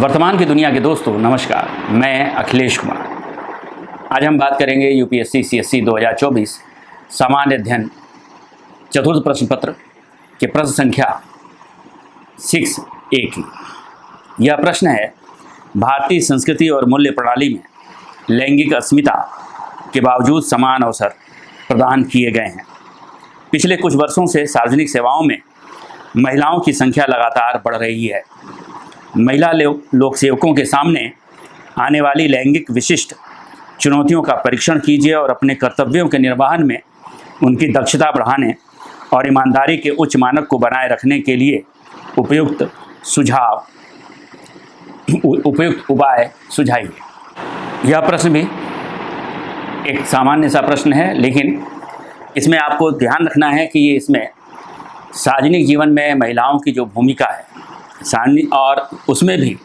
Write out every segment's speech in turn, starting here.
वर्तमान की दुनिया के दोस्तों नमस्कार, मैं अखिलेश कुमार। आज हम बात करेंगे यूपीएससी सीएससी 2024 सामान्य अध्ययन चतुर्थ प्रश्न पत्र के प्रश्न संख्या 6A की। यह प्रश्न है, भारतीय संस्कृति और मूल्य प्रणाली में लैंगिक अस्मिता के बावजूद समान अवसर प्रदान किए गए हैं। पिछले कुछ वर्षों से सार्वजनिक सेवाओं में महिलाओं की संख्या लगातार बढ़ रही है। महिला लोक सेवकों के सामने आने वाली लैंगिक विशिष्ट चुनौतियों का परीक्षण कीजिए और अपने कर्तव्यों के निर्वहन में उनकी दक्षता बढ़ाने और ईमानदारी के उच्च मानक को बनाए रखने के लिए उपयुक्त उपाय सुझाइए। यह प्रश्न भी एक सामान्य सा प्रश्न है, लेकिन इसमें आपको ध्यान रखना है कि ये इसमें सार्वजनिक जीवन में महिलाओं की जो भूमिका है और उसमें भी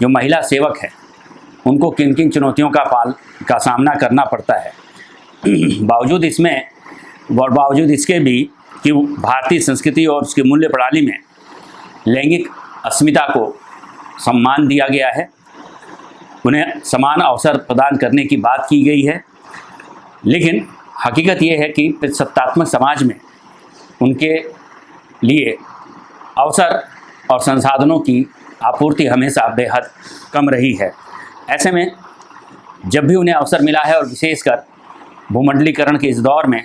जो महिला सेवक है उनको किन किन चुनौतियों का सामना करना पड़ता है। बावजूद इसके भी कि भारतीय संस्कृति और उसकी मूल्य प्रणाली में लैंगिक अस्मिता को सम्मान दिया गया है, उन्हें समान अवसर प्रदान करने की बात की गई है, लेकिन हकीकत ये है कि सत्तात्मक समाज में उनके लिए अवसर और संसाधनों की आपूर्ति हमेशा बेहद कम रही है। ऐसे में जब भी उन्हें अवसर मिला है और विशेषकर भूमंडलीकरण के इस दौर में,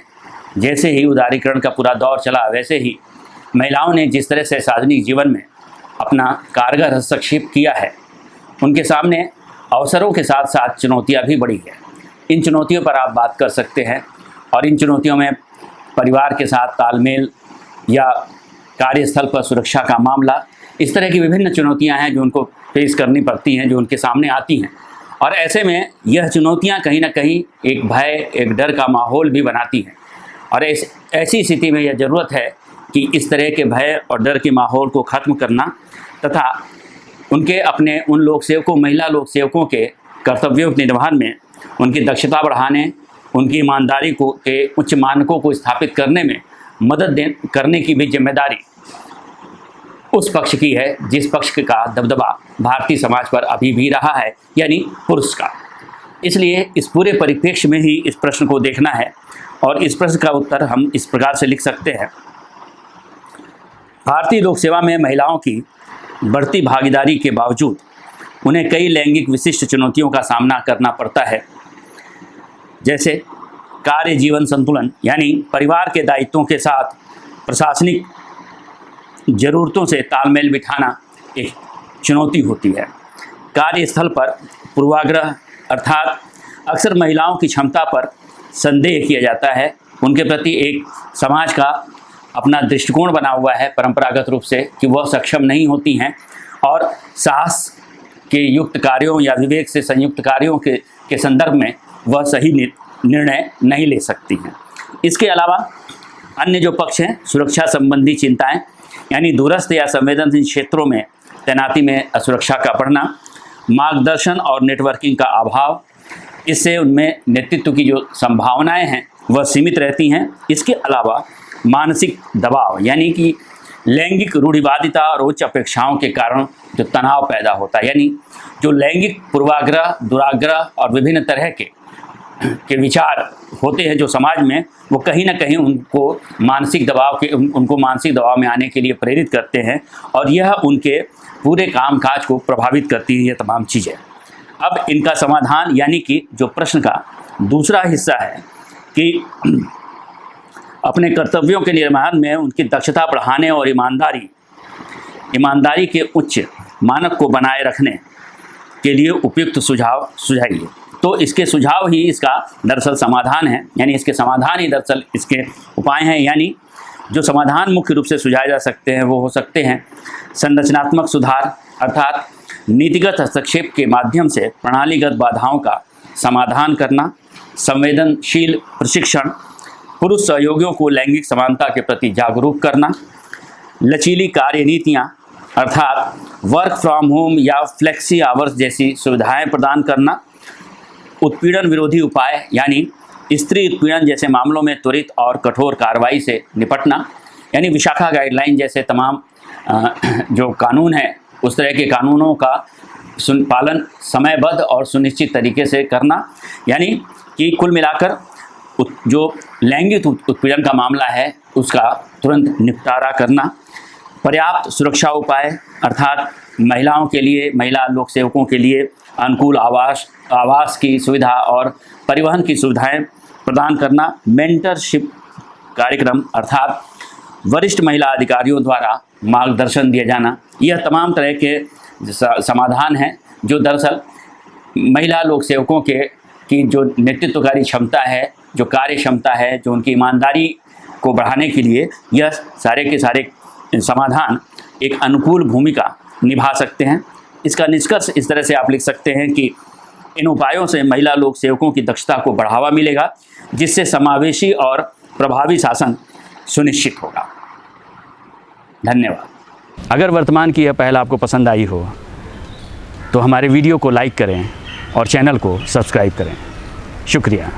जैसे ही उदारीकरण का पूरा दौर चला, वैसे ही महिलाओं ने जिस तरह से सार्वजनिक जीवन में अपना कारगर हस्तक्षेप किया है, उनके सामने अवसरों के साथ साथ चुनौतियाँ भी बढ़ी है। इन चुनौतियों पर आप बात कर सकते हैं और इन चुनौतियों में परिवार के साथ तालमेल या कार्यस्थल पर सुरक्षा का मामला, इस तरह की विभिन्न चुनौतियां हैं जो उनको फेस करनी पड़ती हैं, जो उनके सामने आती हैं। और ऐसे में यह चुनौतियां कहीं ना कहीं एक भय, एक डर का माहौल भी बनाती हैं। और ऐसी स्थिति में यह ज़रूरत है कि इस तरह के भय और डर के माहौल को ख़त्म करना तथा उनके अपने उन लोक सेवकों, महिला लोक सेवकों के कर्तव्यों के निर्वहन में उनकी दक्षता बढ़ाने, उनकी ईमानदारी के उच्च मानकों को स्थापित करने में मदद करने की भी जिम्मेदारी उस पक्ष की है जिस पक्ष का दबदबा भारतीय समाज पर अभी भी रहा है, यानी पुरुष का। इसलिए इस पूरे परिप्रेक्ष्य में ही इस प्रश्न को देखना है और इस प्रश्न का उत्तर हम इस प्रकार से लिख सकते हैं। भारतीय लोक सेवा में महिलाओं की बढ़ती भागीदारी के बावजूद उन्हें कई लैंगिक विशिष्ट चुनौतियों का सामना करना पड़ता है, जैसे कार्य जीवन संतुलन, यानी परिवार के दायित्वों के साथ प्रशासनिक ज़रूरतों से तालमेल बिठाना एक चुनौती होती है। कार्यस्थल पर पूर्वाग्रह, अर्थात अक्सर महिलाओं की क्षमता पर संदेह किया जाता है। उनके प्रति एक समाज का अपना दृष्टिकोण बना हुआ है परंपरागत रूप से कि वह सक्षम नहीं होती हैं और साहस के युक्त कार्यों या विवेक से संयुक्त कार्यों के संदर्भ में वह सही निर्णय नहीं ले सकती हैं। इसके अलावा अन्य जो पक्ष हैं, सुरक्षा संबंधी चिंताएं, यानी दूरस्थ या संवेदनशील क्षेत्रों में तैनाती में असुरक्षा का बढ़ना, मार्गदर्शन और नेटवर्किंग का अभाव, इससे उनमें नेतृत्व की जो संभावनाएं हैं वह सीमित रहती हैं। इसके अलावा मानसिक दबाव, यानी कि लैंगिक रूढ़िवादिता और उच्च अपेक्षाओं के कारण जो तनाव पैदा होता है, यानी जो लैंगिक पूर्वाग्रह, दुराग्रह और विभिन्न तरह के विचार होते हैं जो समाज में, वो कहीं ना कहीं उनको मानसिक दबाव में आने के लिए प्रेरित करते हैं और यह उनके पूरे कामकाज को प्रभावित करती है, ये तमाम चीज़ें। अब इनका समाधान, यानी कि जो प्रश्न का दूसरा हिस्सा है कि अपने कर्तव्यों के निर्वहन में उनकी दक्षता बढ़ाने और ईमानदारी के उच्च मानक को बनाए रखने के लिए उपयुक्त सुझाव सुझाइए। तो इसके सुझाव ही इसका दरअसल समाधान है, यानी इसके समाधान ही दरअसल इसके उपाय हैं। यानी जो समाधान मुख्य रूप से सुझाए जा सकते हैं वो हो सकते हैं संरचनात्मक सुधार, अर्थात नीतिगत हस्तक्षेप के माध्यम से प्रणालीगत बाधाओं का समाधान करना, संवेदनशील प्रशिक्षण, पुरुष सहयोगियों को लैंगिक समानता के प्रति जागरूक करना, लचीली कार्यनीतियाँ अर्थात वर्क फ्रॉम होम या फ्लेक्सी आवर्स जैसी सुविधाएं प्रदान करना, उत्पीड़न विरोधी उपाय, यानी स्त्री उत्पीड़न जैसे मामलों में त्वरित और कठोर कार्रवाई से निपटना, यानी विशाखा गाइडलाइन जैसे तमाम जो कानून है उस तरह के कानूनों का पालन समयबद्ध और सुनिश्चित तरीके से करना, यानी कि कुल मिलाकर जो लैंगिक उत्पीड़न का मामला है उसका तुरंत निपटारा करना, पर्याप्त सुरक्षा उपाय अर्थात महिलाओं के लिए, महिला लोक सेवकों के लिए अनुकूल आवास की सुविधा और परिवहन की सुविधाएं प्रदान करना, मेंटरशिप कार्यक्रम अर्थात वरिष्ठ महिला अधिकारियों द्वारा मार्गदर्शन दिया जाना, यह तमाम तरह के समाधान हैं जो दरअसल महिला लोक सेवकों की जो नेतृत्वकारी क्षमता है, जो कार्य क्षमता है, जो उनकी ईमानदारी को बढ़ाने के लिए यह सारे के सारे समाधान एक अनुकूल भूमिका निभा सकते हैं। इसका निष्कर्ष इस तरह से आप लिख सकते हैं कि इन उपायों से महिला लोक सेवकों की दक्षता को बढ़ावा मिलेगा, जिससे समावेशी और प्रभावी शासन सुनिश्चित होगा। धन्यवाद। अगर वर्तमान की यह पहल आपको पसंद आई हो तो हमारे वीडियो को लाइक करें और चैनल को सब्सक्राइब करें। शुक्रिया।